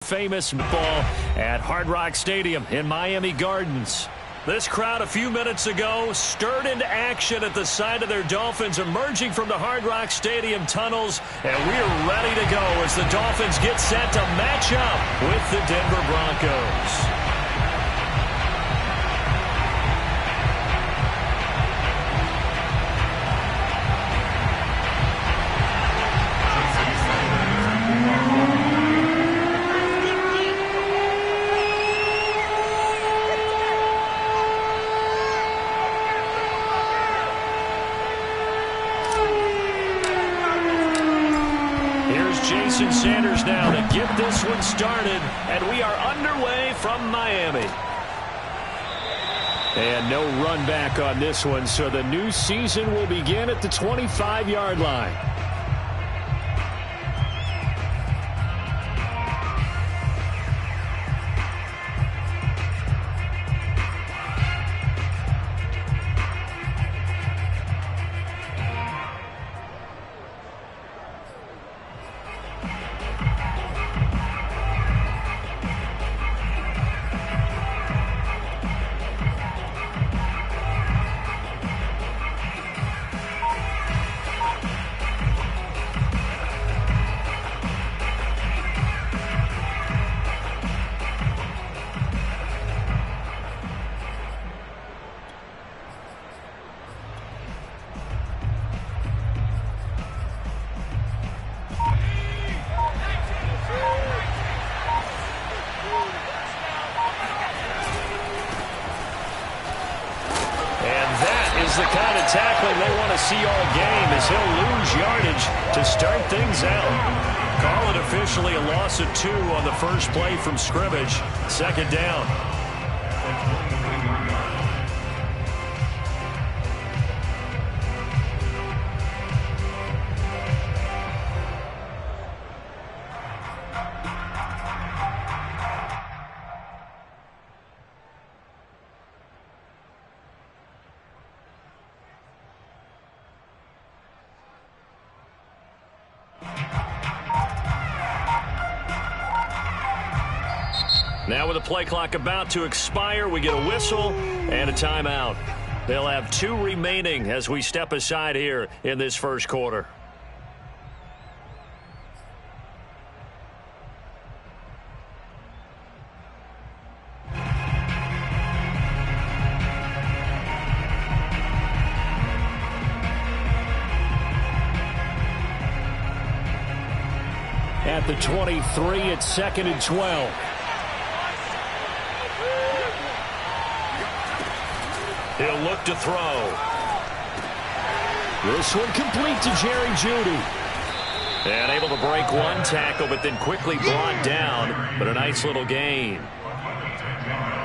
Famous ball at Hard Rock Stadium in Miami Gardens. This crowd a few minutes ago stirred into action at the side of their Dolphins emerging from the Hard Rock Stadium tunnels, and we are ready to go as the Dolphins get set to match up with the Denver Broncos. Sanders now to get this one started, and we are underway from Miami. And no run back on this one, so the new season will begin at the 25-yard line. The kind of tackling they want to see all game as he'll lose yardage to start things out. Call it officially a loss of 2 on the first play from scrimmage. Second down. Now with the play clock about to expire, we get a whistle and a timeout. They'll have 2 remaining as we step aside here in this first quarter. At the 23, it's 2nd and 12. He'll look to throw. This one complete to Jerry Jeudy. And able to break one tackle, but then quickly brought down. But a nice little gain.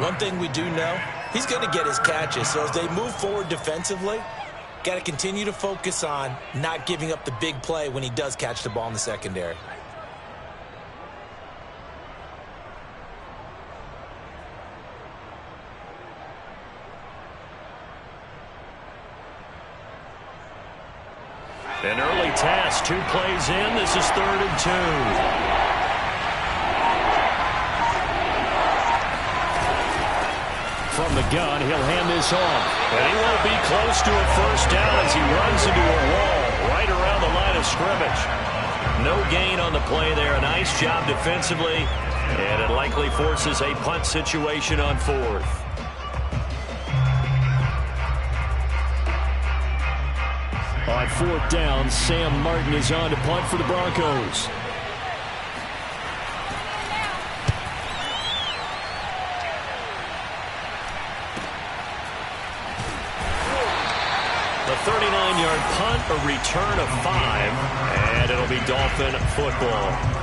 One thing we do know, he's going to get his catches. So as they move forward defensively, got to continue to focus on not giving up the big play when he does catch the ball in the secondary. An early task, 2 plays in. This is 3rd and 2. From the gun, he'll hand this off. And he won't be close to a first down as he runs into a wall right around the line of scrimmage. No gain on the play there. A nice job defensively. And it likely forces a punt situation on 4th. On 4th down, Sam Martin is on to punt for the Broncos. The 39-yard punt, a return of 5, and it'll be Dolphin football.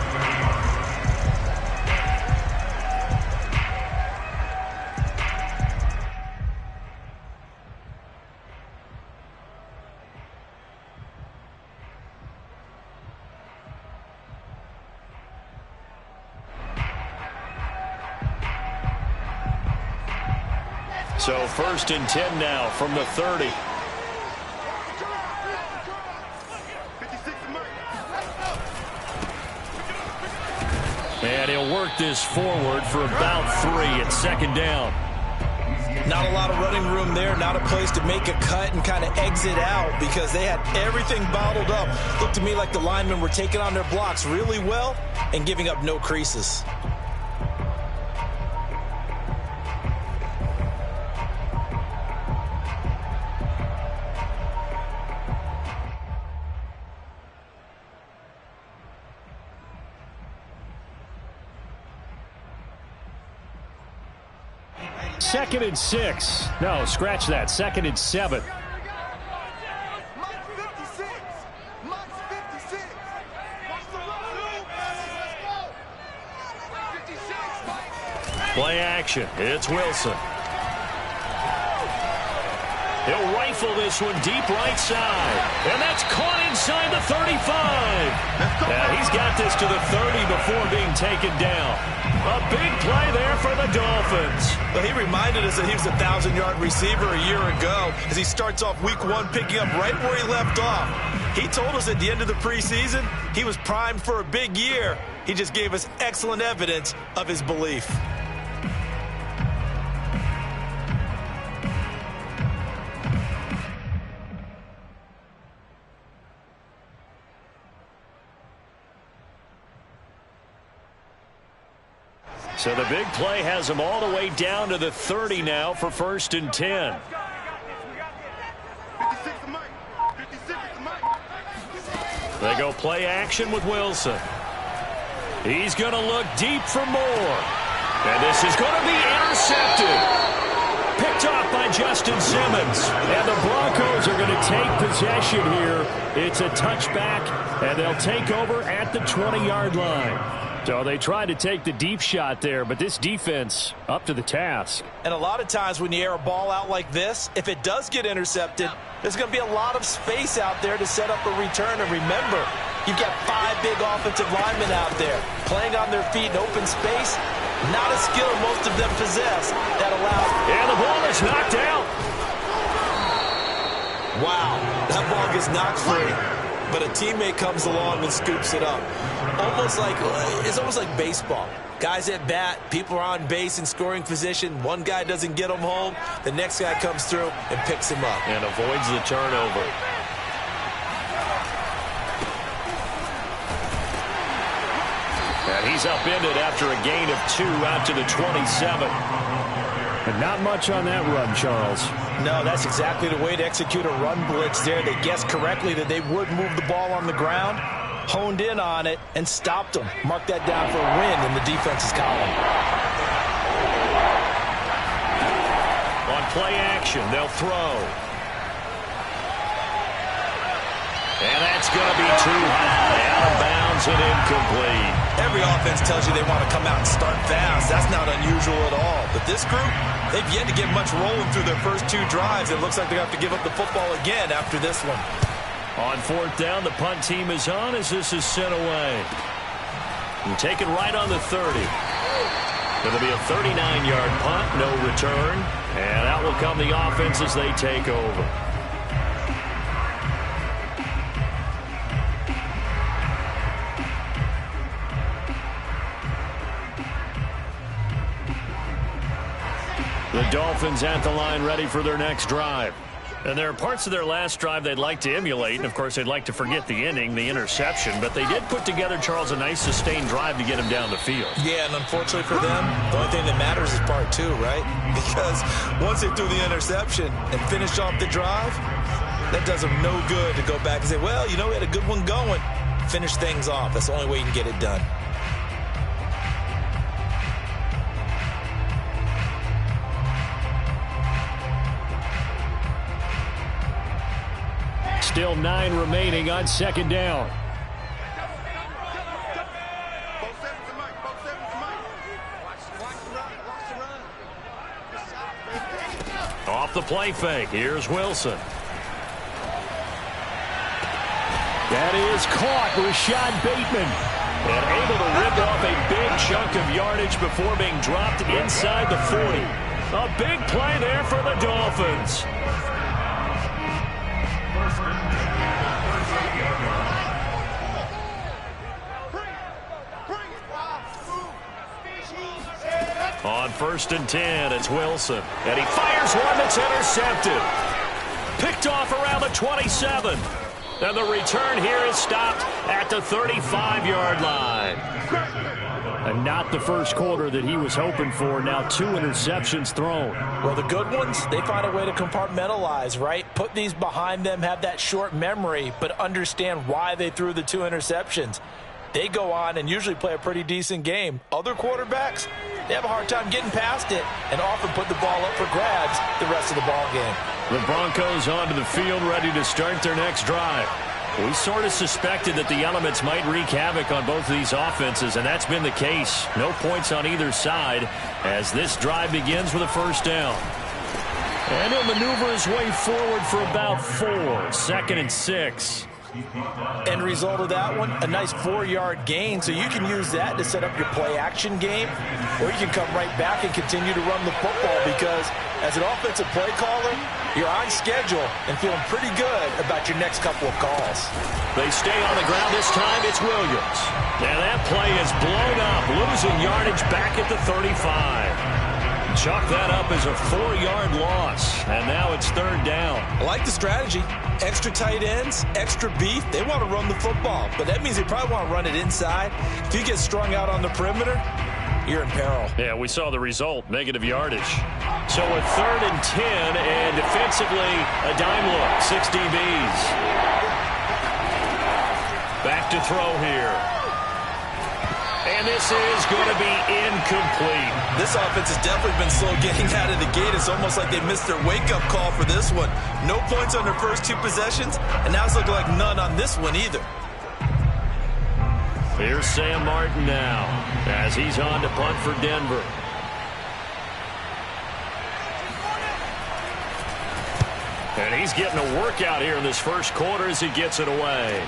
So 1st and 10 now from the 30. And he'll work work this forward for about 3 at second down. Not a lot of running room there, not a place to make a cut and kind of exit out because they had everything bottled up. Looked to me like the linemen were taking on their blocks really well and giving up no creases. Second and 6. No, scratch that. Second and 7. Play action. It's Wilson. He'll rifle this one deep right side. And that's caught inside the 35. Yeah, he's got this to the 30 before being taken down. A big play there for the Dolphins. Well, he reminded us that he was a 1,000-yard receiver a year ago as he starts off week 1 picking up right where he left off. He told us at the end of the preseason he was primed for a big year. He just gave us excellent evidence of his belief. So the big play has him all the way down to the 30 now for 1st and 10. They go play action with Wilson. He's going to look deep for more. And this is going to be intercepted. Picked off by Justin Simmons. And the Broncos are going to take possession here. It's a touchback, and they'll take over at the 20-yard line. So they tried to take the deep shot there, but this defense up to the task. And a lot of times when you air a ball out like this, if it does get intercepted, there's going to be a lot of space out there to set up a return. And remember, you've got 5 big offensive linemen out there playing on their feet in open space. Not a skill most of them possess that allows. And the ball is knocked out. Wow, that ball gets knocked free. But a teammate comes along and scoops it up. It's almost like baseball. Guys at bat, people are on base in scoring position. One guy doesn't get him home. The next guy comes through and picks him up. And avoids the turnover. And he's upended after a gain of 2 out to the 27. And not much on that run, Charles. No, that's exactly the way to execute a run blitz there. They guessed correctly that they would move the ball on the ground, honed in on it, and stopped them. Mark that down for a win in the defense's column. On play action, they'll throw. And that's going to be too high. Out of bounds and incomplete. Every offense tells you they want to come out and start fast. That's not unusual at all. But this group, they've yet to get much rolling through their first 2 drives. It looks like they're going to have to give up the football again after this one. On 4th down, the punt team is on as this is sent away. And taken right on the 30. It'll be a 39-yard punt, no return. And out will come the offense as they take over. The Dolphins at the line ready for their next drive. And there are parts of their last drive they'd like to emulate, and of course they'd like to forget the inning, the interception, but they did put together, Charles, a nice sustained drive to get him down the field. Yeah, and unfortunately for them, the only thing that matters is part 2, right? Because once they threw the interception and finished off the drive, that does them no good to go back and say, well, you know, we had a good one going. Finish things off. That's the only way you can get it done. Still 9 remaining on 2nd down. Off the play fake. Here's Wilson. That is caught. Rashad Bateman. And able to rip off a big chunk of yardage before being dropped inside the 40. A big play there for the Dolphins. On 1st and 10, it's Wilson. And he fires one that's intercepted. Picked off around the 27. And the return here is stopped at the 35-yard line. And not the first quarter that he was hoping for. Now 2 interceptions thrown. Well, the good ones, they find a way to compartmentalize, right? Put these behind them, have that short memory, but understand why they threw the 2 interceptions. They go on and usually play a pretty decent game. Other quarterbacks, they have a hard time getting past it and often put the ball up for grabs the rest of the ball game. The Broncos onto the field, ready to start their next drive. We sort of suspected that the elements might wreak havoc on both of these offenses, and that's been the case. No points on either side as this drive begins with a first down. And he'll maneuver his way forward for about 4. 2nd and 6. End result of that one, a nice 4-yard gain, so you can use that to set up your play-action game, or you can come right back and continue to run the football because as an offensive play caller, you're on schedule and feeling pretty good about your next couple of calls. They stay on the ground this time. It's Williams. And that play is blown up, losing yardage back at the 35. Chalk that up as a 4-yard loss, and now it's 3rd down. I like the strategy. Extra tight ends, extra beef. They want to run the football, but that means they probably want to run it inside. If you get strung out on the perimeter, you're in peril. Yeah, we saw the result, negative yardage. So a 3rd and 10, and defensively, a dime look, 6 DBs. Back to throw here. And this is going to be incomplete. This offense has definitely been slow getting out of the gate. It's almost like they missed their wake-up call for this one. No points on their first 2 possessions, and now it's looking like none on this one either. Here's Sam Martin now as he's on to punt for Denver. And he's getting a workout here in this first quarter as he gets it away.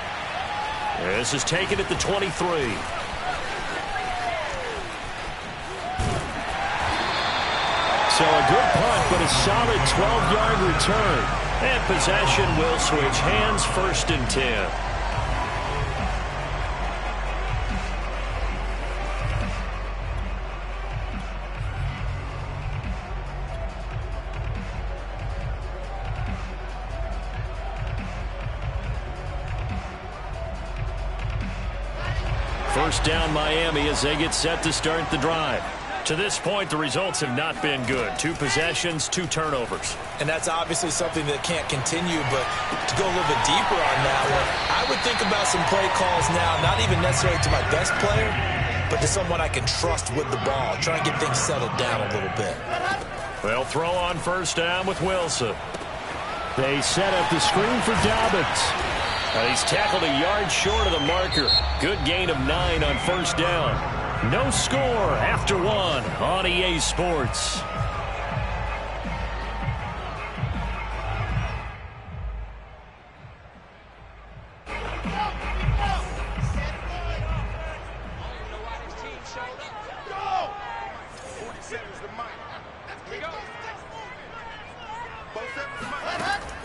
This is taken at the 23. So a good punt, but a solid 12-yard return. And possession will switch hands, 1st and 10. First down Miami as they get set to start the drive. To this point, the results have not been good. 2 possessions, 2 turnovers. And that's obviously something that can't continue, but to go a little bit deeper on that one, I would think about some play calls now, not even necessarily to my best player, but to someone I can trust with the ball, try and get things settled down a little bit. They'll throw on first down with Wilson. They set up the screen for Dobbins. He's tackled a yard short of the marker. Good gain of 9 on first down. No score after 1 on EA Sports.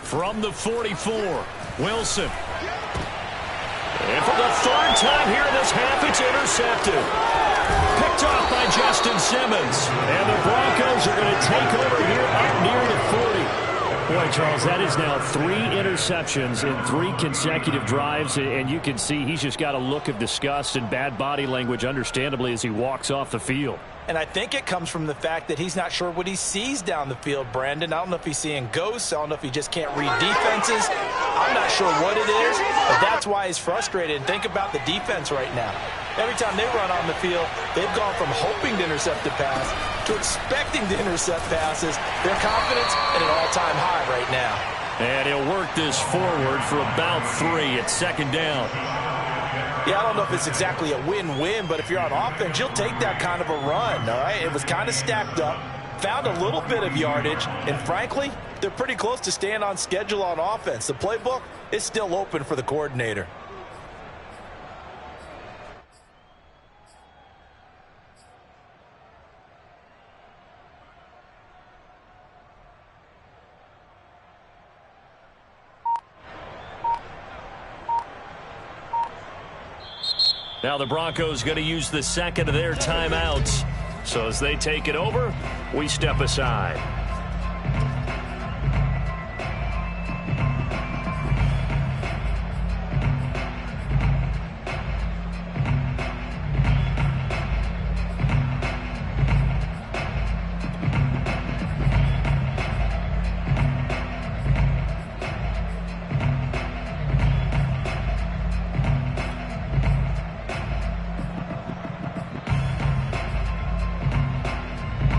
From the 44, Wilson. And for the 3rd time here in this half, it's intercepted. Picked off by Justin Simmons. And the Broncos are going to take over here up near the 40. Boy, Charles, that is now 3 interceptions in 3 consecutive drives, and you can see he's just got a look of disgust and bad body language, understandably, as he walks off the field. And I think it comes from the fact that he's not sure what he sees down the field, Brandon. I don't know if he's seeing ghosts. I don't know if he just can't read defenses. I'm not sure what it is, but that's why he's frustrated. And think about the defense right now. Every time they run on the field, they've gone from hoping to intercept the pass to expecting to intercept passes. Their confidence at an all-time high right now. And he'll work this forward for about 3 at 2nd down. Yeah, I don't know if it's exactly a win-win, but if you're on offense, you'll take that kind of a run, all right? It was kind of stacked up, found a little bit of yardage, and frankly, they're pretty close to staying on schedule on offense. The playbook is still open for the coordinator. Now the Broncos going to use the 2nd of their timeouts. So as they take it over, we step aside.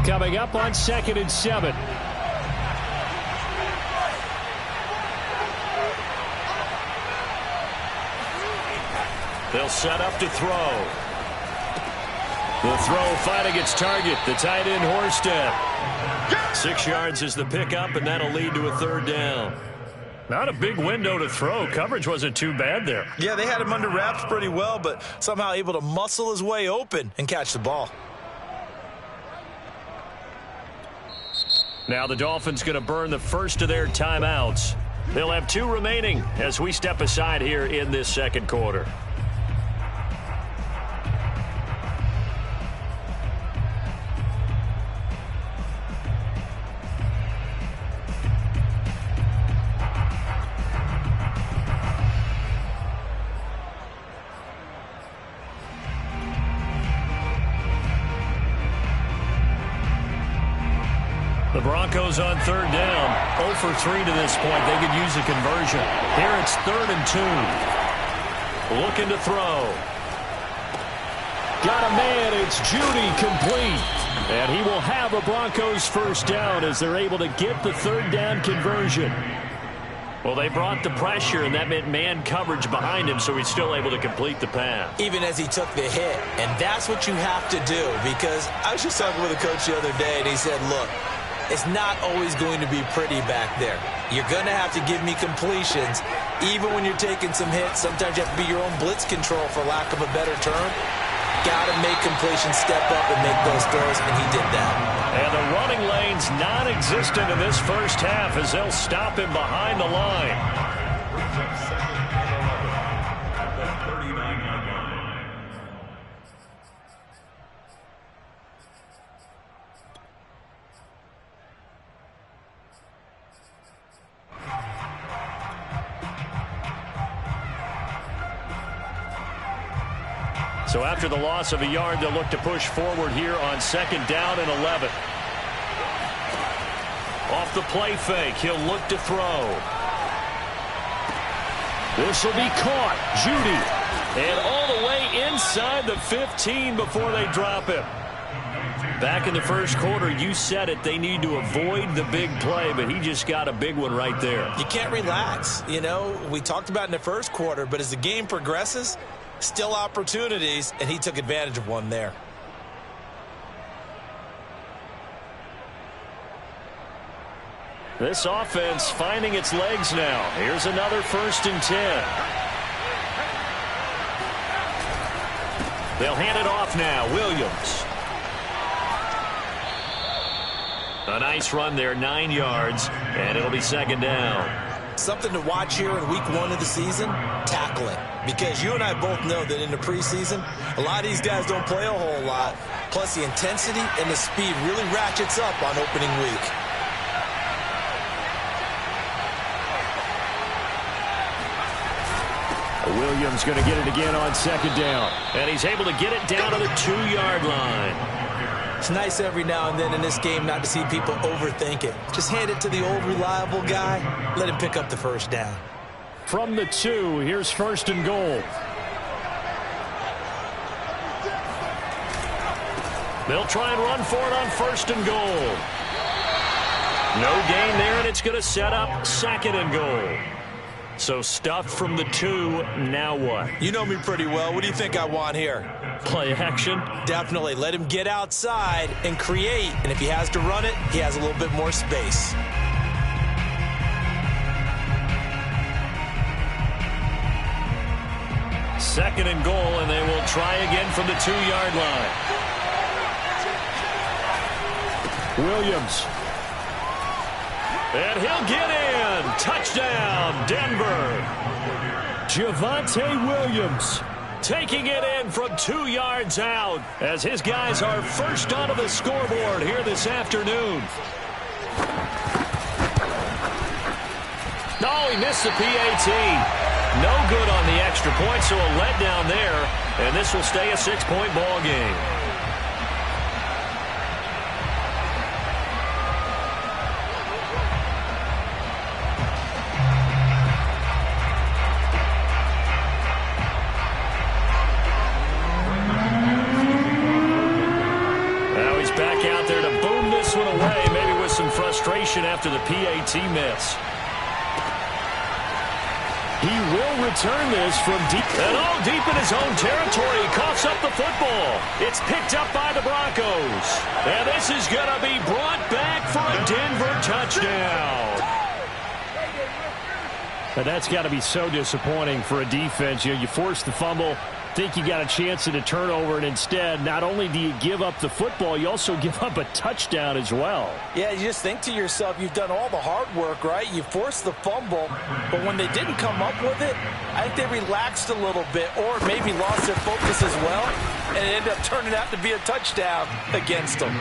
Coming up on 2nd and 7. They'll set up to throw. The throw finding its target, the tight end Horsted. 6 yards is the pickup, and that'll lead to a 3rd down. Not a big window to throw. Coverage wasn't too bad there. Yeah, they had him under wraps pretty well, but somehow able to muscle his way open and catch the ball. Now the Dolphins going to burn the first of their timeouts. They'll have 2 remaining as we step aside here in this 2nd quarter. The Broncos on 3rd down. 0 for 3 to this point. They could use a conversion. Here it's 3rd and 2. Looking to throw. Got a man. It's Judy complete. And he will have a Broncos 1st down as they're able to get the 3rd down conversion. Well, they brought the pressure, and that meant man coverage behind him, so he's still able to complete the pass. Even as he took the hit. And that's what you have to do, because I was just talking with a coach the other day, and he said, look, it's not always going to be pretty back there. You're going to have to give me completions. Even when you're taking some hits, sometimes you have to be your own blitz control, for lack of a better term. Got to make completions, step up and make those throws, and he did that. And the running lane's non-existent in this first half as they'll stop him behind the line. So after the loss of a yard, they'll look to push forward here on 2nd down and 11. Off the play fake, he'll look to throw. This will be caught. Judy. And all the way inside the 15 before they drop him. Back in the first quarter, you said it, they need to avoid the big play, but he just got a big one right there. You can't relax. You know, we talked about in the first quarter, but as the game progresses, still opportunities, and he took advantage of one there. This offense finding its legs now. Here's another 1st and 10. They'll hand it off now. Williams. A nice run there, 9 yards, and it'll be 2nd down. Something to watch here in week 1 of the season, tackling. Because you and I both know that in the preseason, a lot of these guys don't play a whole lot. Plus the intensity and the speed really ratchets up on opening week. Williams going to get it again on 2nd down. And he's able to get it down to the 2-yard line. It's nice every now and then in this game not to see people overthink it. Just hand it to the old reliable guy. Let him pick up the 1st down. From the 2, here's 1st and goal. They'll try and run for it on 1st and goal. No gain there, and it's going to set up 2nd and goal. So stuffed from the 2, now what? You know me pretty well. What do you think I want here? Play action? Definitely. Let him get outside and create. And if he has to run it, he has a little bit more space. Second and goal, and they will try again from the 2-yard line. Williams. And he'll get in. Touchdown, Denver. Javonte Williams. taking it in from 2 yards out as his guys are first onto the scoreboard here this afternoon. No, he missed the PAT. No good on the extra point, so a letdown there, and this will stay a 6-point ball game. Now he's back out there to boom this one away, maybe with some frustration after the PAT miss. He will return this from deep. And all deep in his own territory. Coughs up the football. It's picked up by the Broncos. And this is going to be brought back for a Denver touchdown. But that's got to be so disappointing for a defense. You force the fumble, think you got a chance at a turnover, and instead, not only do you give up the football, you also give up a touchdown as well. Yeah, you just think to yourself, you've done all the hard work, right? You forced the fumble, but when they didn't come up with it, I think they relaxed a little bit or maybe lost their focus as well, and it ended up turning out to be a touchdown against them.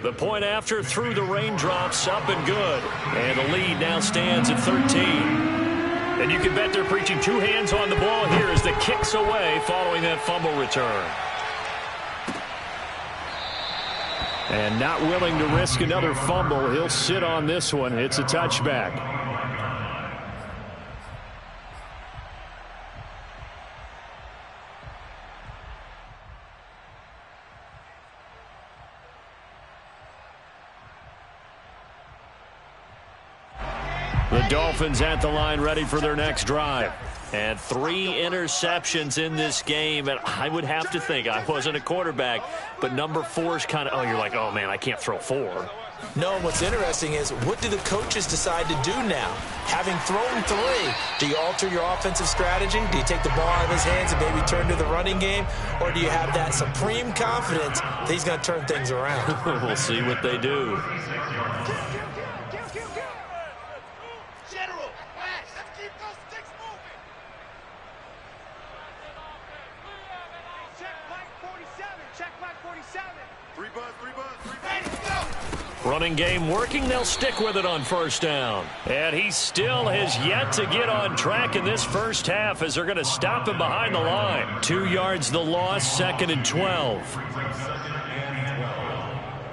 The point after through the raindrops, up and good. And the lead now stands at 13. And you can bet they're preaching 2 hands on the ball here as the kick's away following that fumble return. And not willing to risk another fumble. He'll sit on this one. It's a touchback. The Dolphins at the line ready for their next drive. And 3 interceptions in this game. And I would have to think, I wasn't a quarterback, but number 4 is kind of, oh, you're like, oh, man, I can't throw 4. No, and what's interesting is, what do the coaches decide to do now? Having thrown 3, do you alter your offensive strategy? Do you take the ball out of his hands and maybe turn to the running game? Or do you have that supreme confidence that he's going to turn things around? We'll see what they do. Running game working. They'll stick with it on first down. And he still has yet to get on track in this first half as they're going to stop him behind the line. 2 yards the loss, 2nd and 12.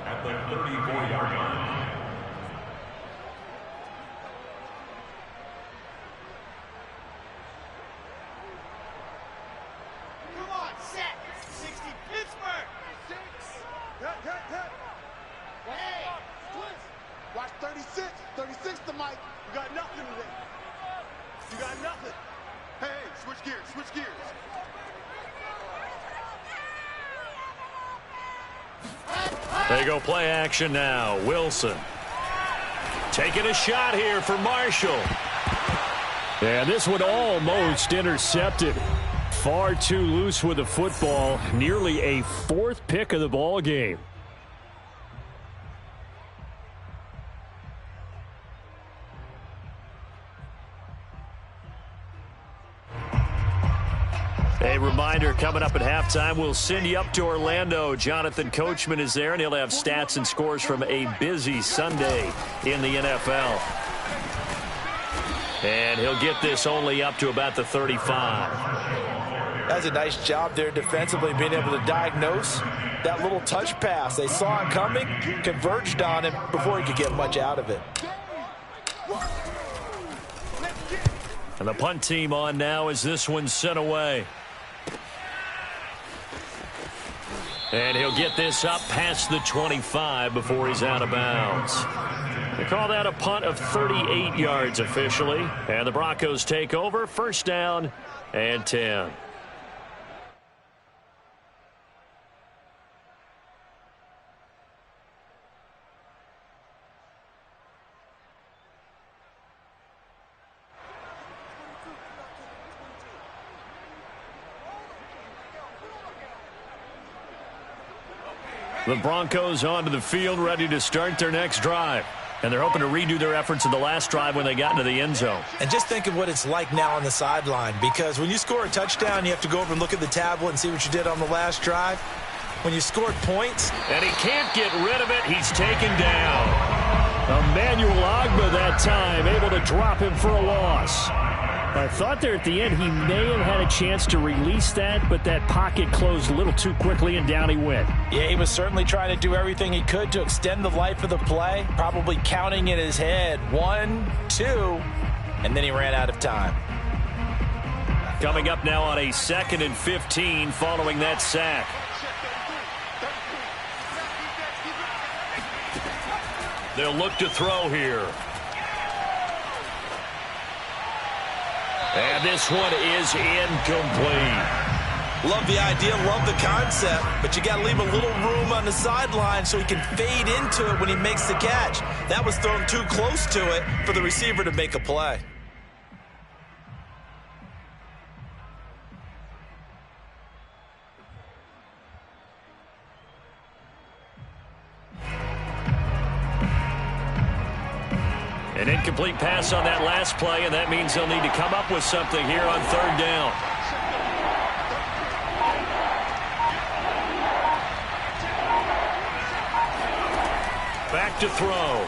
At the 34-yard line. Come on, set. 60 Pittsburgh. 6. Cut. Hey, watch 36. 36 to Mike. You got nothing today. You got nothing. Hey, switch gears. They go play action now. Wilson taking a shot here for Marshall. And this one almost intercepted. Far too loose with the football. Nearly a 4th pick of the ball game. A reminder, coming up at halftime, we'll send you up to Orlando. Jonathan Coachman is there, and he'll have stats and scores from a busy Sunday in the NFL. And he'll get this only up to about the 35. That's a nice job there defensively, being able to diagnose that little touch pass. They saw him coming, converged on him before he could get much out of it. And the punt team on now as this one's sent away. And he'll get this up past the 25 before he's out of bounds. They call that a punt of 38 yards officially. And the Broncos take over, first down and 10. The Broncos onto the field, ready to start their next drive. And they're hoping to redo their efforts in the last drive when they got into the end zone. And just think of what it's like now on the sideline, because when you score a touchdown, you have to go over and look at the tablet and see what you did on the last drive. When you scored points. And he can't get rid of it. He's taken down. Emmanuel Ogbah that time, able to drop him for a loss. I thought there at the end he may have had a chance to release that, but that pocket closed a little too quickly, and down he went. Yeah, he was certainly trying to do everything he could to extend the life of the play, probably counting in his head 1, 2, and then he ran out of time. Coming up now on a 2nd and 15 following that sack. They'll look to throw here. And this one is incomplete. Love the idea, love the concept, but you got to leave a little room on the sideline so he can fade into it when he makes the catch. That was thrown too close to it for the receiver to make a play. An incomplete pass on that last play, and that means they'll need to come up with something here on 3rd down. Back to throw.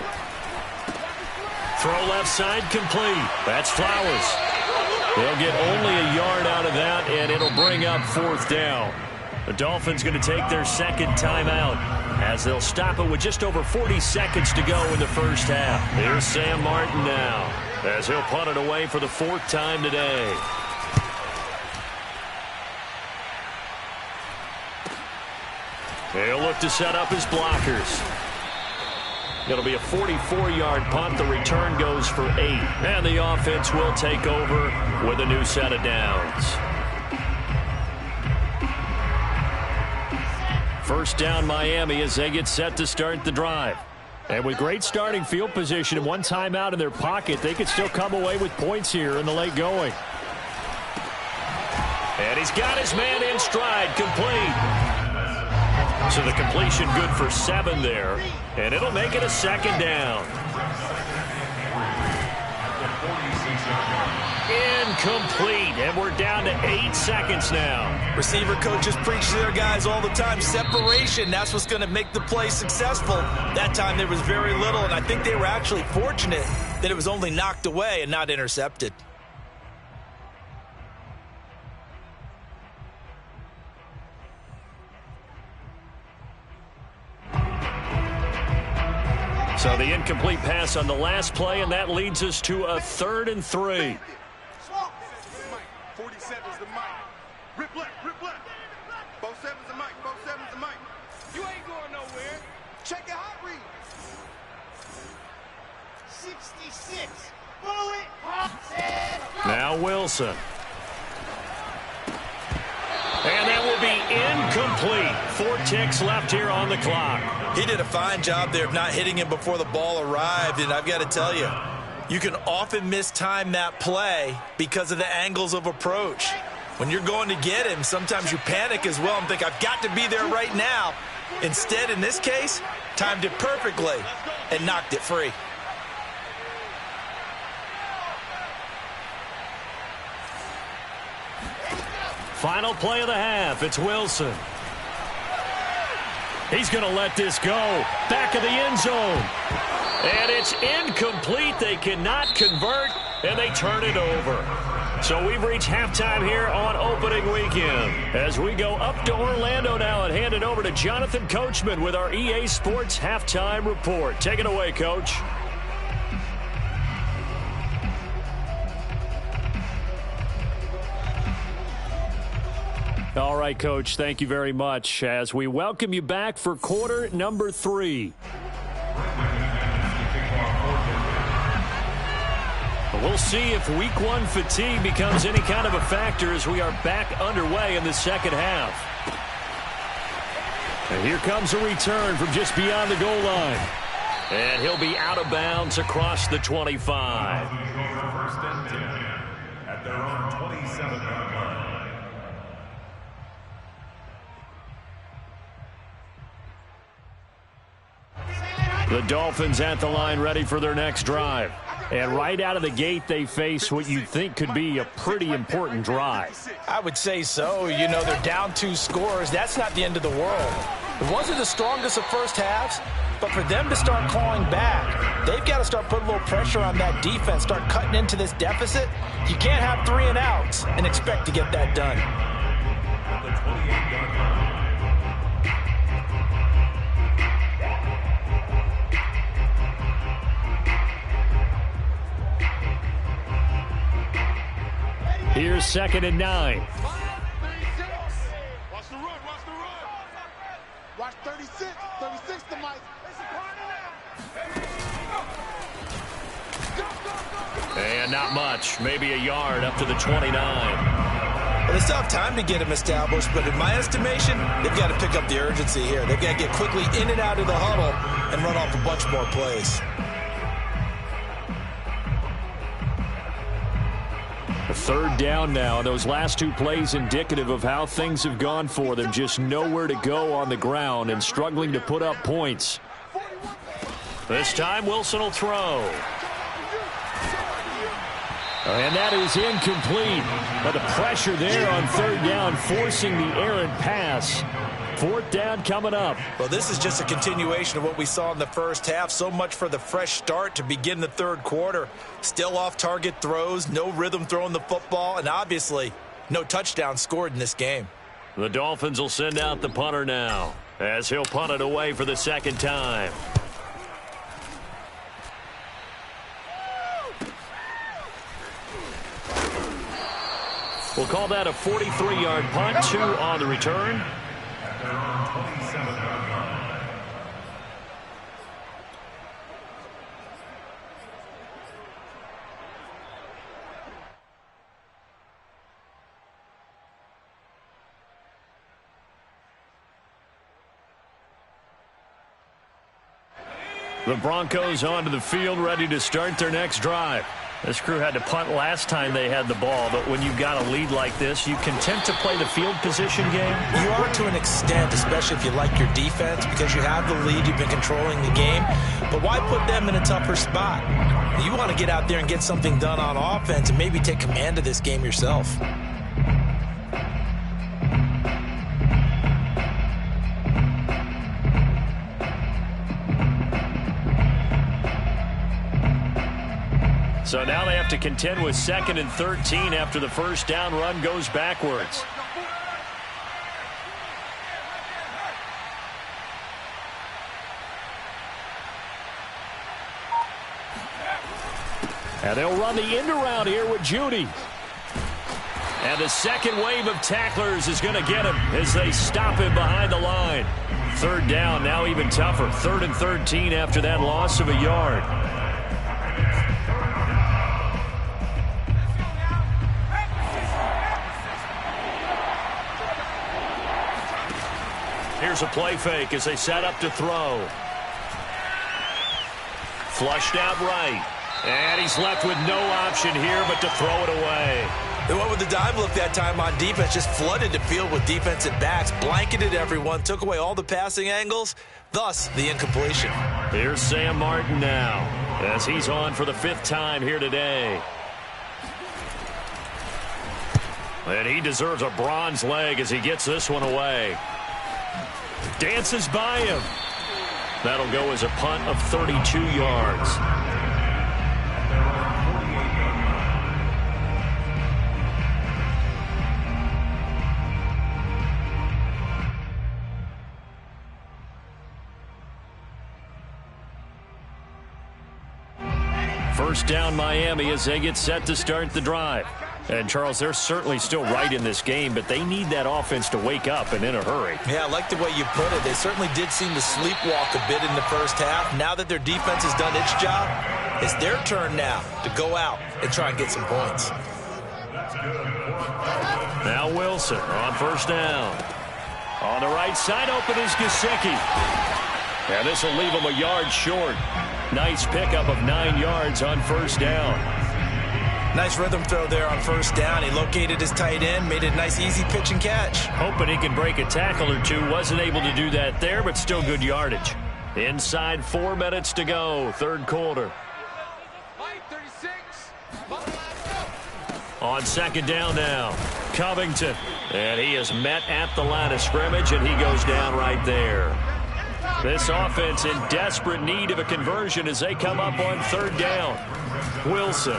Throw left side complete. That's Flowers. They'll get only a yard out of that, and it'll bring up 4th down. The Dolphins going to take their 2nd timeout as they'll stop it with just over 40 seconds to go in the first half. Here's Sam Martin now as he'll punt it away for the 4th time today. He'll look to set up his blockers. It'll be a 44-yard punt. The return goes for 8. And the offense will take over with a new set of downs. First down Miami as they get set to start the drive. And with great starting field position and one timeout in their pocket, they could still come away with points here in the late going. And he's got his man in stride, complete. So the completion good for 7 there. And it'll make it a 2nd down. Incomplete, and we're down to 8 seconds now. Receiver coaches preach to their guys all the time. Separation, that's what's going to make the play successful. That time there was very little, and I think they were actually fortunate that it was only knocked away and not intercepted. So the incomplete pass on the last play, and that leads us to a 3rd and 3. 47's the mic. Rip left, rip left. 47's the mic, 47's the mic. You ain't going nowhere. Check your hot read. 66. Bullet. Now Wilson. And that will be incomplete. 4 ticks left here on the clock. He did a fine job there of not hitting him before the ball arrived, and I've got to tell you, you can often mistime that play because of the angles of approach. When you're going to get him, sometimes you panic as well and think, I've got to be there right now. Instead, in this case, timed it perfectly and knocked it free. Final play of the half. It's Wilson. He's going to let this go. Back of the end zone. And it's incomplete. They cannot convert, and they turn it over. So we've reached halftime here on opening weekend. As we go up to Orlando now and hand it over to Jonathan Coachman with our EA Sports Halftime Report. Take it away, Coach. All right, Coach, thank you very much as we welcome you back for quarter number 3. We'll see if week 1 fatigue becomes any kind of a factor as we are back underway in the second half. And here comes a return from just beyond the goal line. And he'll be out of bounds across the 25. First and 10 at their own 27-yard line. The Dolphins at the line ready for their next drive. And right out of the gate, they face what you'd think could be a pretty important drive. I would say so. You know, they're down 2 scores. That's not the end of the world. It wasn't the strongest of first halves, but for them to start clawing back, they've got to start putting a little pressure on that defense, start cutting into this deficit. You can't have 3 and outs and expect to get that done. Here's 2nd and 9. Watch the run, watch the run. Watch 36, 36 to Mike. And not much, maybe a yard up to the 29. Well, they still have time to get him established, but in my estimation, they've got to pick up the urgency here. They've got to get quickly in and out of the huddle and run off a bunch more plays. A 3rd down now. Those last 2 plays indicative of how things have gone for them. Just nowhere to go on the ground and struggling to put up points. This time Wilson will throw. And that is incomplete. But the pressure there on 3rd down, forcing the errant pass. 4th down coming up. Well, this is just a continuation of what we saw in the first half. So much for the fresh start to begin the 3rd quarter. Still off-target throws, no rhythm throwing the football, and obviously no touchdown scored in this game. The Dolphins will send out the punter now, as he'll punt it away for the 2nd time. We'll call that a 43-yard punt, 2 on the return. The Broncos onto the field, ready to start their next drive. This crew had to punt last time they had the ball, but when you've got a lead like this, you content to play the field position game? You are to an extent, especially if you like your defense, because you have the lead, you've been controlling the game. But why put them in a tougher spot? You want to get out there and get something done on offense and maybe take command of this game yourself. So now they have to contend with 2nd and 13 after the first down run goes backwards. And they'll run the end around here with Judy. And the second wave of tacklers is going to get him as they stop him behind the line. 3rd down, now even tougher. 3rd and 13 after that loss of a yard. Here's a play fake as they set up to throw. Flushed out right. And he's left with no option here but to throw it away. They went with the dime look that time on defense, just flooded the field with defensive backs, blanketed everyone, took away all the passing angles, thus the incompletion. Here's Sam Martin now as he's on for the 5th time here today. And he deserves a bronze leg as he gets this one away. Dances by him. That'll go as a punt of 32 yards. First down Miami as they get set to start the drive. And, Charles, they're certainly still right in this game, but they need that offense to wake up and in a hurry. Yeah, I like the way you put it. They certainly did seem to sleepwalk a bit in the first half. Now that their defense has done its job, it's their turn now to go out and try and get some points. Now Wilson on first down. On the right side, open is Gesicki. And this will leave him a yard short. Nice pickup of 9 yards on first down. Nice rhythm throw there on first down. He located his tight end, made a nice easy pitch and catch. Hoping he can break a tackle or two. Wasn't able to do that there, but still good yardage. Inside 4 minutes to go, third quarter. On second down now, Covington. And he is met at the line of scrimmage, and he goes down right there. This offense in desperate need of a conversion as they come up on third down. Wilson.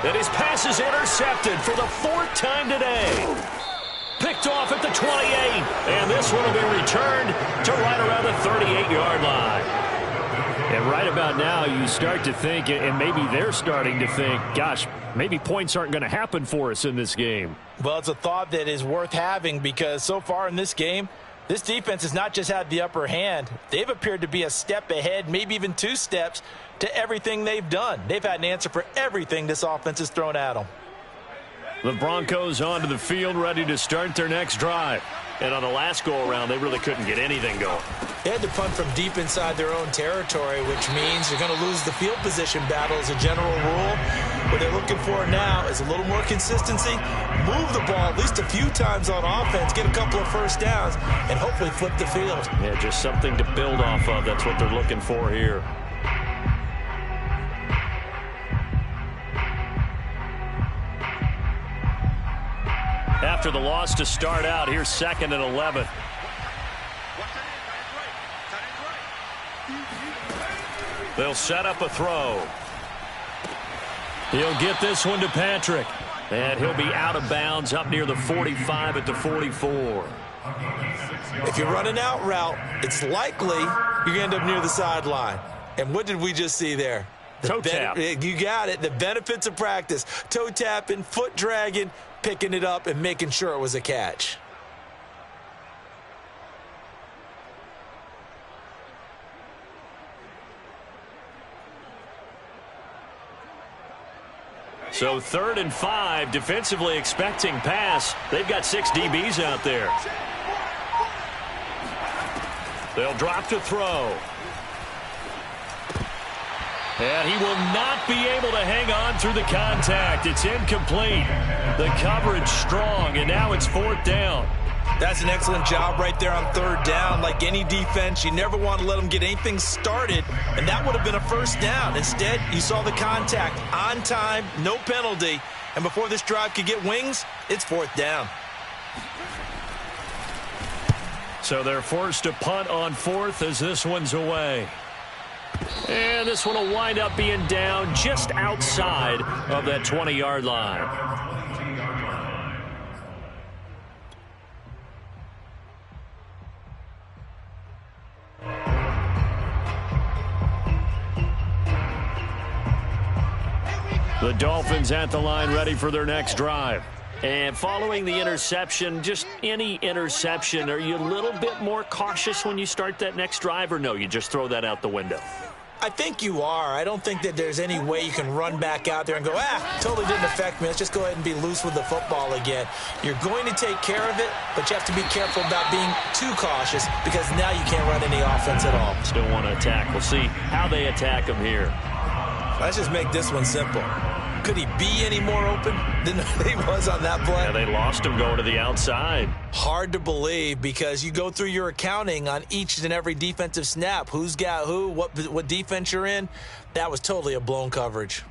And his pass is intercepted for the 4th time today. Picked off at the 28. And this one will be returned to right around the 38-yard line. And right about now, you start to think, and maybe they're starting to think, gosh, maybe points aren't going to happen for us in this game. Well, it's a thought that is worth having because so far in this game, this defense has not just had the upper hand. They've appeared to be a step ahead, maybe even 2 steps to everything they've done. They've had an answer for everything this offense has thrown at them. The Broncos onto the field, ready to start their next drive. And on the last go-around, they really couldn't get anything going. They had to punt from deep inside their own territory, which means you're going to lose the field position battle as a general rule. What they're looking for now is a little more consistency, move the ball at least a few times on offense, get a couple of first downs, and hopefully flip the field. Yeah, just something to build off of. That's what they're looking for here. After the loss to start out, here's 2nd and 11. They'll set up a throw. He'll get this one to Patrick. And he'll be out of bounds up near the 45 at the 44. If you're running out route, it's likely you're going to end up near the sideline. And what did we just see there? Toe tap. You got it. The benefits of practice. Toe tapping, foot dragging, picking it up, and making sure it was a catch. So 3rd and 5, defensively expecting pass. They've got 6 DBs out there. They'll drop to throw. And he will not be able to hang on through the contact. It's incomplete. The coverage strong, and now it's 4th down. That's an excellent job right there on 3rd down. Like any defense, you never want to let them get anything started, and that would have been a first down. Instead, you saw the contact on time, no penalty, and before this drive could get wings, it's 4th down. So they're forced to punt on 4th as this one's away. And this one will wind up being down just outside of that 20-yard line. The Dolphins at the line ready for their next drive. And following the interception, just any interception, are you a little bit more cautious when you start that next drive, or no, you just throw that out the window? I think you are. I don't think that there's any way you can run back out there and go, totally didn't affect me. Let's just go ahead and be loose with the football again. You're going to take care of it, but you have to be careful about being too cautious because now you can't run any offense at all. Still want to attack. We'll see how they attack him here. Let's just make this one simple. Could he be any more open than he was on that play? Yeah, they lost him going to the outside. Hard to believe because you go through your accounting on each and every defensive snap. Who's got who, what defense you're in. That was totally a blown coverage.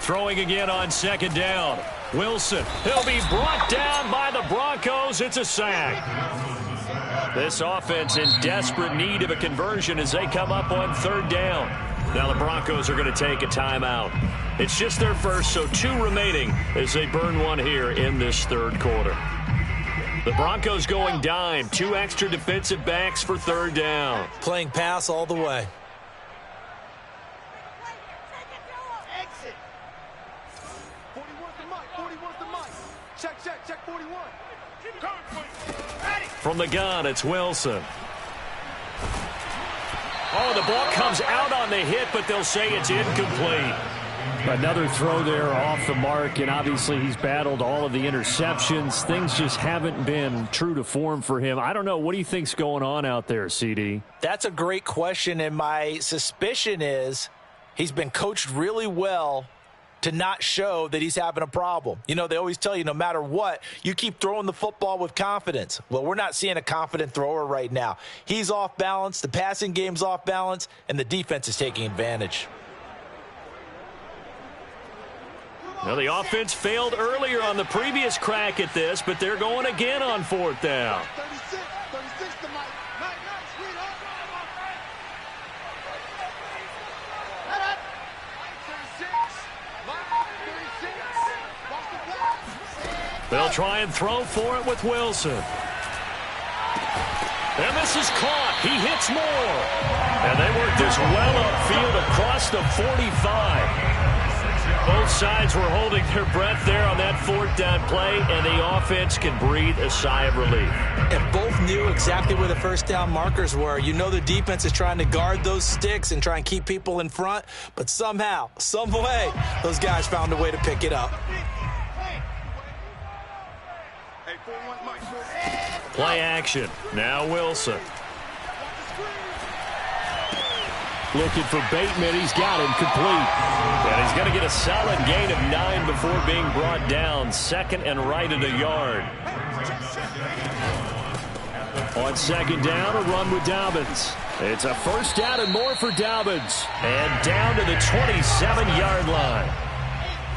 Throwing again on 2nd down. Wilson, he'll be brought down by the Broncos. It's a sack. This offense in desperate need of a conversion as they come up on 3rd down. Now the Broncos are going to take a timeout. It's just their first, so 2 remaining as they burn one here in this 3rd quarter. The Broncos going dime. 2 extra defensive backs for 3rd down. Playing pass all the way. From the gun, it's Wilson. Oh, the ball comes out on the hit, but they'll say it's incomplete. Another throw there off the mark, and obviously he's battled all of the interceptions. Things just haven't been true to form for him. I don't know. What do you think's going on out there, CD? That's a great question, and my suspicion is he's been coached really well to not show that he's having a problem. You know, they always tell you no matter what, you keep throwing the football with confidence. Well, we're not seeing a confident thrower right now. He's off balance, the passing game's off balance, and the defense is taking advantage. Well, the offense failed earlier on the previous crack at this, but they're going again on 4th down. 36 to Mike. Nice, sweetheart. They'll try and throw for it with Wilson. And this is caught. He hits more. And they work this well upfield across the 45. Both sides were holding their breath there on that 4th down play, and the offense can breathe a sigh of relief. And both knew exactly where the first down markers were. You know the defense is trying to guard those sticks and try and keep people in front, but somehow, some way, those guys found a way to pick it up. Play action. Now Wilson. Looking for Bateman. He's got him complete. And he's going to get a solid gain of 9 before being brought down. 2nd and right at a yard. On 2nd down, a run with Dobbins. It's a 1st down and more for Dobbins. And down to the 27-yard line.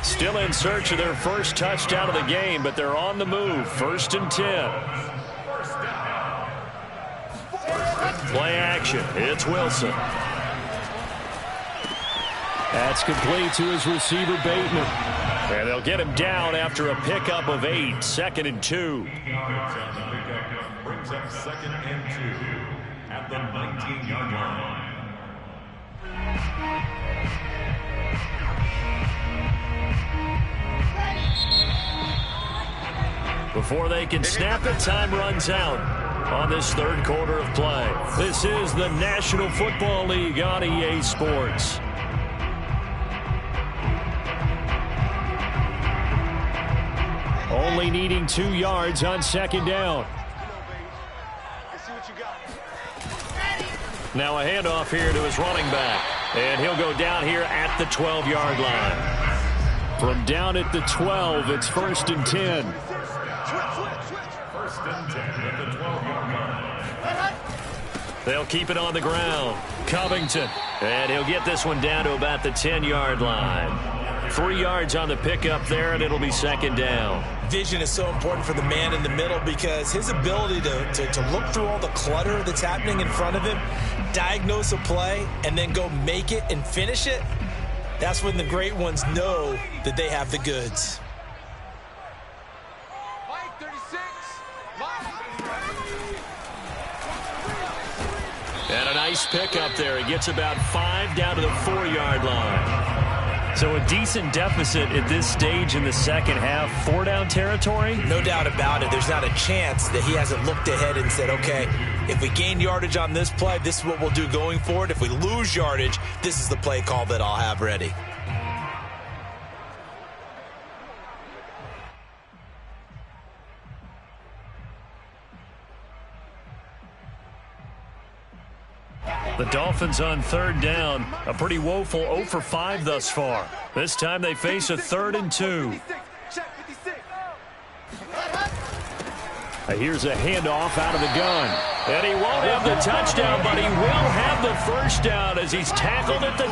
Still in search of their first touchdown of the game, but they're on the move. 1st and 10. Play action. It's Wilson. That's complete to his receiver, Bateman. And they'll get him down after a pickup of 8. 2nd and 2. Brings up 2nd and 2 at the 19-yard line. Before they can snap it, time runs out on this 3rd quarter of play. This is the National Football League on EA Sports. Only needing 2 yards on 2nd down. Now a handoff here to his running back. And he'll go down here at the 12-yard line. From down at the 12, it's 1st and 10. 1st and 10 at the 12-yard line. They'll keep it on the ground. Covington. And he'll get this one down to about the 10-yard line. 3 yards on the pickup there, and it'll be 2nd down. Vision is so important for the man in the middle because his ability to look through all the clutter that's happening in front of him, diagnose a play, and then go make it and finish it, that's when the great ones know that they have the goods. And a nice pickup there. He gets about 5 down to the 4-yard line. So a decent deficit at this stage in the second half. 4-down territory? No doubt about it. There's not a chance that he hasn't looked ahead and said, okay, if we gain yardage on this play, this is what we'll do going forward. If we lose yardage, this is the play call that I'll have ready. The Dolphins on 3rd down. A pretty woeful 0 for 5 thus far. This time they face a 3rd and 2. Here's a handoff out of the gun. And he won't have the touchdown, but he will have the 1st down as he's tackled at the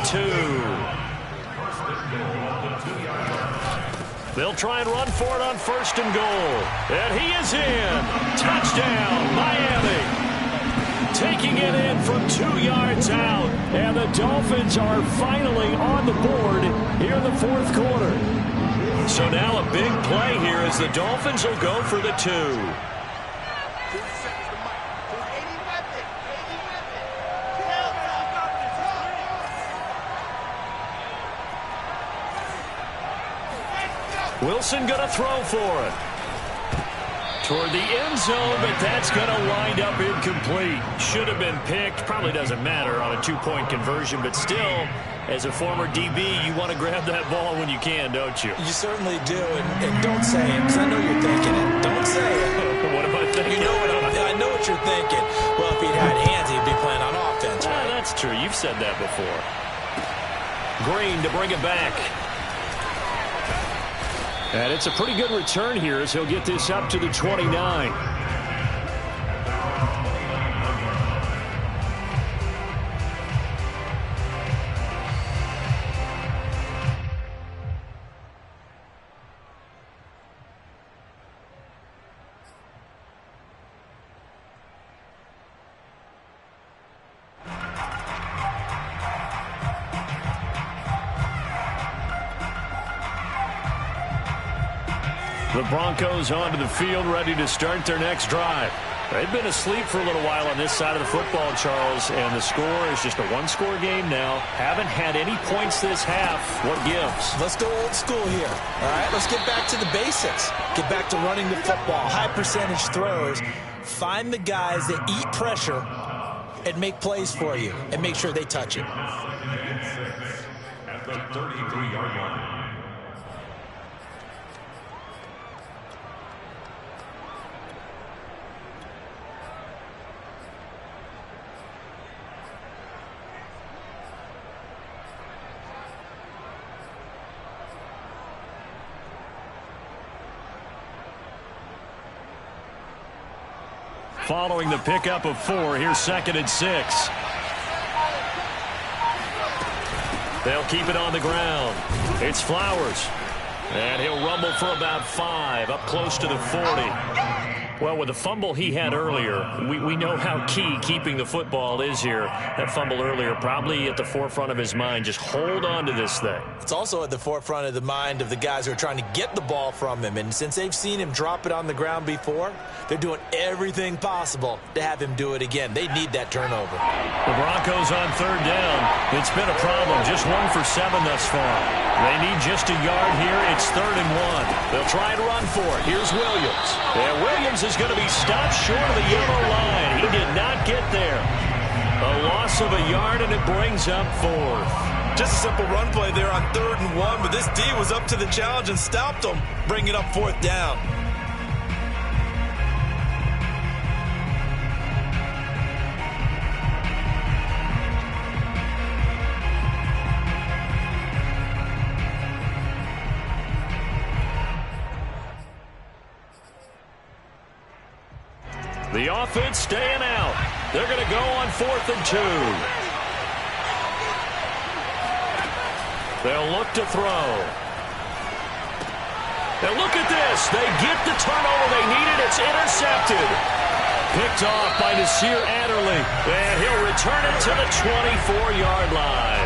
2. They'll try and run for it on 1st and goal. And he is in. Touchdown, Miami. Taking it in from 2 yards out. And the Dolphins are finally on the board here in the 4th quarter. So now a big play here as the Dolphins will go for the 2. Wilson going to throw for it. Toward the end zone, but that's going to wind up incomplete. Should have been picked. Probably doesn't matter on a two-point conversion, but still, as a former DB, you want to grab that ball when you can, don't you? You certainly do, and don't say it, because I know you're thinking it. Don't say it. What am I thinking? You know I know what you're thinking. Well, if he'd had hands, he'd be playing on offense, right? That's true. You've said that before. Green to bring it back. And it's a pretty good return here as he'll get this up to the 29. The Broncos onto the field, ready to start their next drive. They've been asleep for a little while on this side of the football, Charles, and the score is just a one-score game now. Haven't had any points this half. What gives? Let's go old school here. All right, let's get back to the basics. Get back to running the football, high percentage throws. Find the guys that eat pressure and make plays for you, and make sure they touch it. At the 33-yard line. Following the pickup of 4, here's 2nd and 6. They'll keep it on the ground. It's Flowers. And he'll rumble for about 5, up close to the 40. Well, with the fumble he had earlier, we know how key keeping the football is here. That fumble earlier probably at the forefront of his mind. Just hold on to this thing. It's also at the forefront of the mind of the guys who are trying to get the ball from him. And since they've seen him drop it on the ground before, they're doing everything possible to have him do it again. They need that turnover. The Broncos on 3rd down. It's been a problem. Just 1 for 7 thus far. They need just a yard here. It's 3rd and 1. They'll try and run for it. Here's Williams. And Williams is going to be stopped short of the yellow line. He did not get there. A loss of a yard, and it brings up 4th. Just a simple run play there on 3rd and 1, but this D was up to the challenge and stopped him, bringing up 4th down. The offense staying out. They're going to go on 4th and 2. They'll look to throw. And look at this. They get the turnover they needed. It's intercepted. Picked off by Nasir Adderley. And he'll return it to the 24-yard line.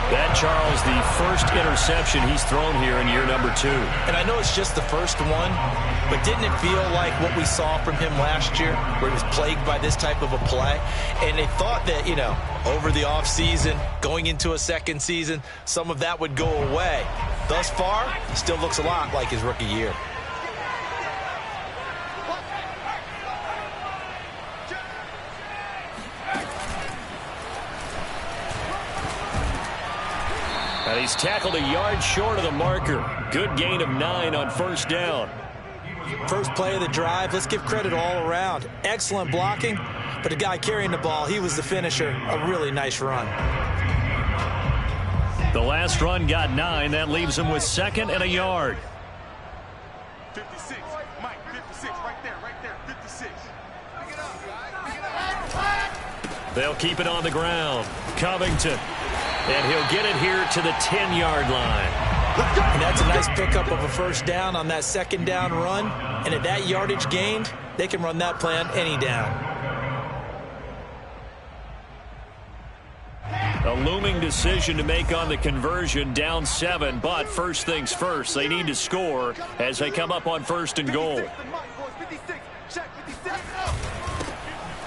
That, Charles, the first interception he's thrown here in year number 2. And I know it's just the first one, but didn't it feel like what we saw from him last year, where he was plagued by this type of a play? And they thought that, over the offseason, going into a second season, some of that would go away. Thus far, still looks a lot like his rookie year. And he's tackled a yard short of the marker. Good gain of 9 on 1st down. First play of the drive, let's give credit all around. Excellent blocking, but the guy carrying the ball, he was the finisher. A really nice run. The last run got 9. That leaves him with 2nd and a yard. 56, Mike, 56, right there, 56. They'll keep it on the ground. Covington. And he'll get it here to the 10-yard line. And that's a nice pickup of a 1st down on that 2nd down run. And at that yardage gained, they can run that plan any down. A looming decision to make on the conversion, down 7. But first things first, they need to score as they come up on 1st and goal.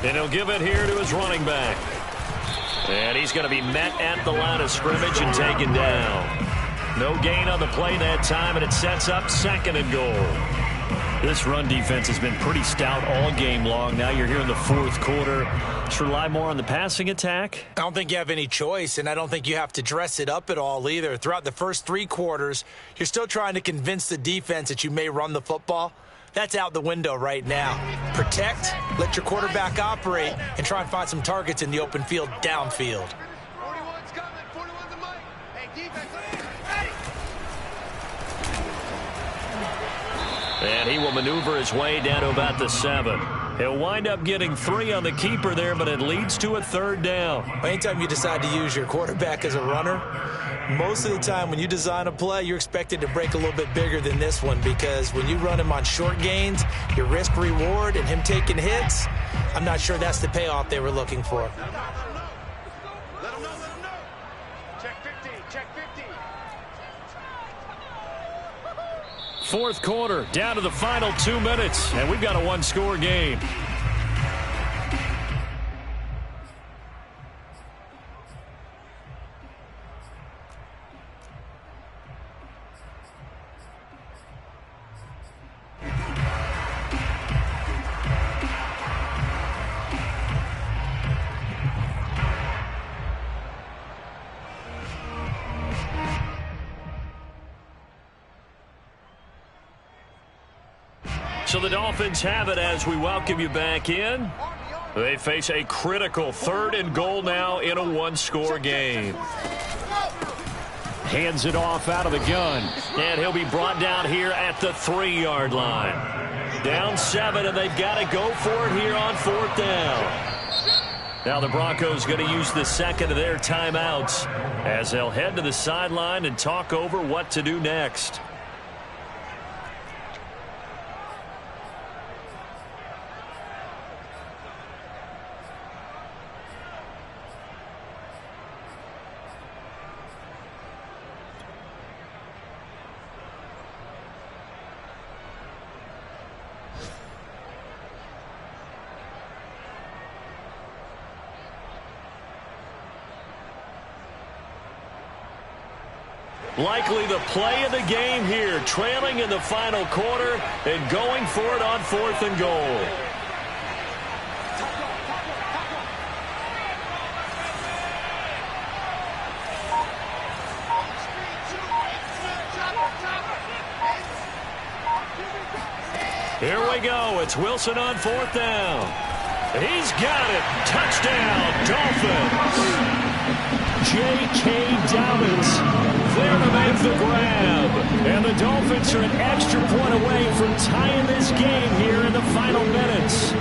And he'll give it here to his running back. And he's going to be met at the line of scrimmage and taken down. No gain on the play that time, and it sets up 2nd and goal. This run defense has been pretty stout all game long. Now you're here in the fourth quarter. Should rely more on the passing attack? I don't think you have any choice, and I don't think you have to dress it up at all either. Throughout the first 3 quarters, you're still trying to convince the defense that you may run the football. That's out the window right now. Protect, let your quarterback operate, and try and find some targets in the open field downfield. 41's coming. 41's the mic. Hey, defense, ready. And he will maneuver his way down to about the 7. He'll wind up getting 3 on the keeper there, but it leads to a 3rd down. Anytime you decide to use your quarterback as a runner, most of the time when you design a play, you're expected to break a little bit bigger than this one, because when you run him on short gains, your risk-reward and him taking hits, I'm not sure that's the payoff they were looking for. Let him know. Check 15. Check 15. Fourth quarter, down to the final 2 minutes, and we've got a 1-score game. So the Dolphins have it as we welcome you back in. They face a critical 3rd and goal now in a 1-score game. Hands it off out of the gun. And he'll be brought down here at the 3-yard line. Down 7, and they've got to go for it here on 4th down. Now the Broncos going to use the second of their timeouts as they'll head to the sideline and talk over what to do next. Likely the play of the game here, trailing in the final quarter and going for it on 4th and goal. Here we go. It's Wilson on 4th down. He's got it. Touchdown, Dolphins. J.K. Dobbins there to make the grab. And the Dolphins are an extra point away from tying this game here in the final minutes.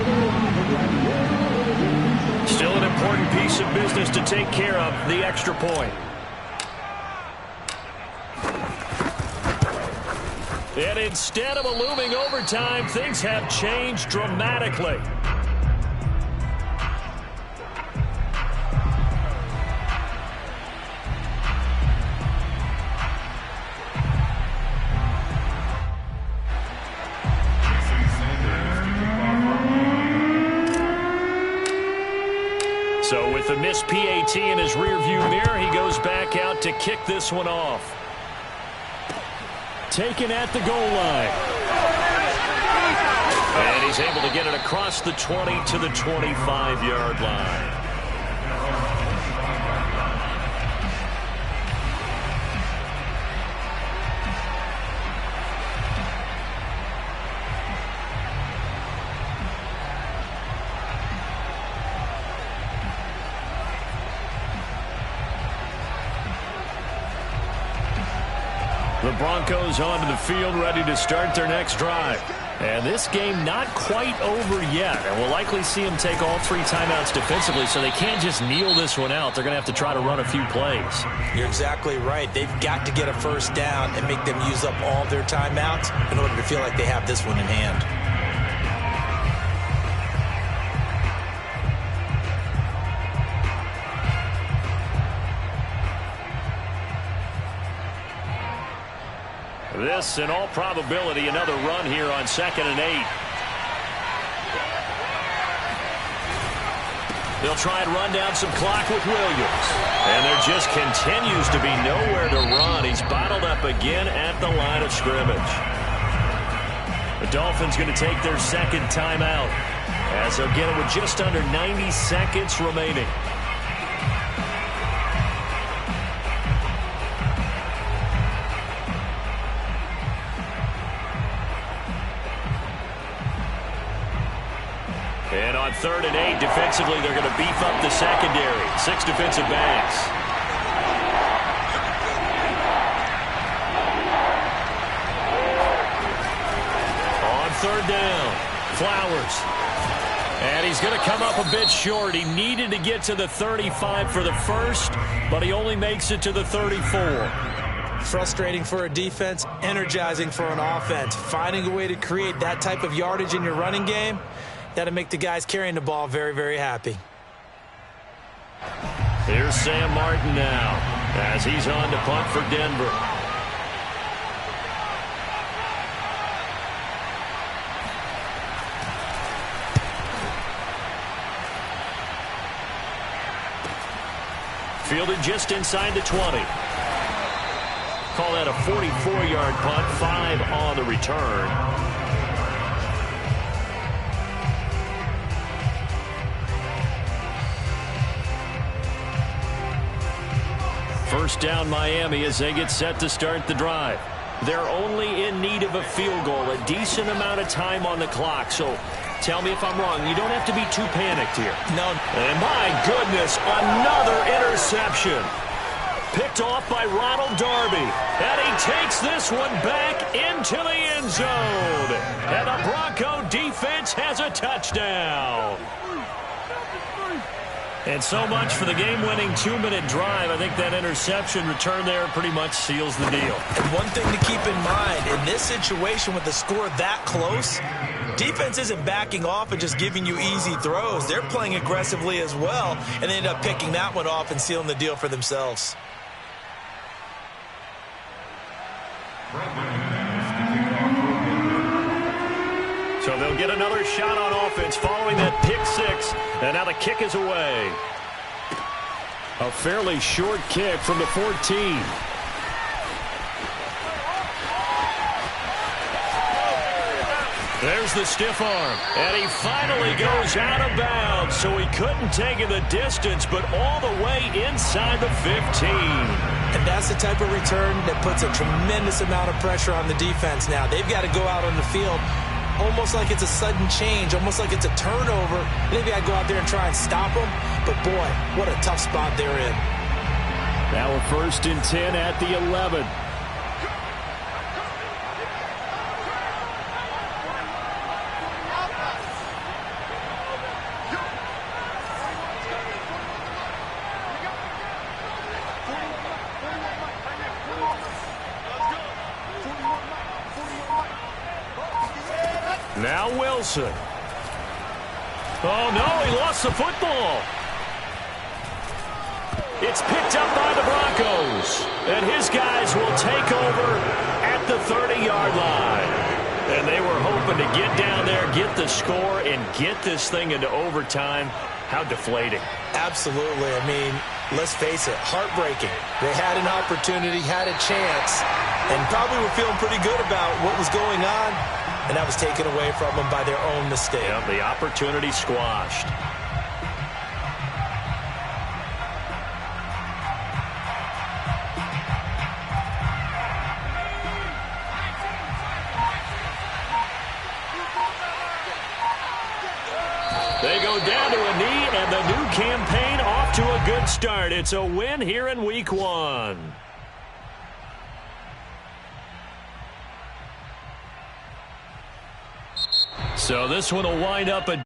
Still an important piece of business to take care of, the extra point. And instead of a looming overtime, things have changed dramatically. So with the missed PAT in his rearview mirror, he goes back out to kick this one off. Taken at the goal line. And he's able to get it across the 20 to the 25-yard line. The Broncos onto the field, ready to start their next drive. And this game not quite over yet. And we'll likely see them take all 3 timeouts defensively, so they can't just kneel this one out. They're going to have to try to run a few plays. You're exactly right. They've got to get a first down and make them use up all their timeouts in order to feel like they have this one in hand. This, in all probability, another run here on 2nd and 8. They'll try and run down some clock with Williams. And there just continues to be nowhere to run. He's bottled up again at the line of scrimmage. Dolphins going to take their second timeout as they'll get it with just under 90 seconds remaining. And on 3rd and 8, defensively, they're going to beef up the secondary. 6 defensive backs. On 3rd down, Flowers. And he's going to come up a bit short. He needed to get to the 35 for the first, but he only makes it to the 34. Frustrating for a defense, energizing for an offense. Finding a way to create that type of yardage in your running game, that'll make the guys carrying the ball very, very happy. Here's Sam Martin now as he's on to punt for Denver. Fielded just inside the 20. Call that a 44-yard punt, 5 on the return. First down Miami as they get set to start the drive. They're only in need of a field goal, a decent amount of time on the clock. So tell me if I'm wrong. You don't have to be too panicked here. No. And my goodness, another interception. Picked off by Ronald Darby. And he takes this one back into the end zone. And the Bronco defense has a touchdown. And so much for the game-winning 2-minute drive. I think that interception return there pretty much seals the deal. And one thing to keep in mind, in this situation with the score that close, defense isn't backing off and just giving you easy throws. They're playing aggressively as well, and they end up picking that one off and sealing the deal for themselves. So they'll get another shot on offense following that pick 6. And now the kick is away. A fairly short kick from the 14. There's the stiff arm. And he finally goes out of bounds. So he couldn't take it the distance, but all the way inside the 15. And that's the type of return that puts a tremendous amount of pressure on the defense now. They've got to go out on the field almost like it's a sudden change, almost like it's a turnover. Maybe I go out there and try and stop them. But, boy, what a tough spot they're in. Now a 1st and 10 at the 11. Now Wilson. Oh, no, he lost the football. It's picked up by the Broncos. And his guys will take over at the 30-yard line. And they were hoping to get down there, get the score, and get this thing into overtime. How deflating. Absolutely. I mean, let's face it, heartbreaking. They had an opportunity, had a chance, and probably were feeling pretty good about what was going on. And that was taken away from them by their own mistake. Yeah, the opportunity squashed. They go down to a knee, and the new campaign off to a good start. It's a win here in Week 1. So this one will wind up a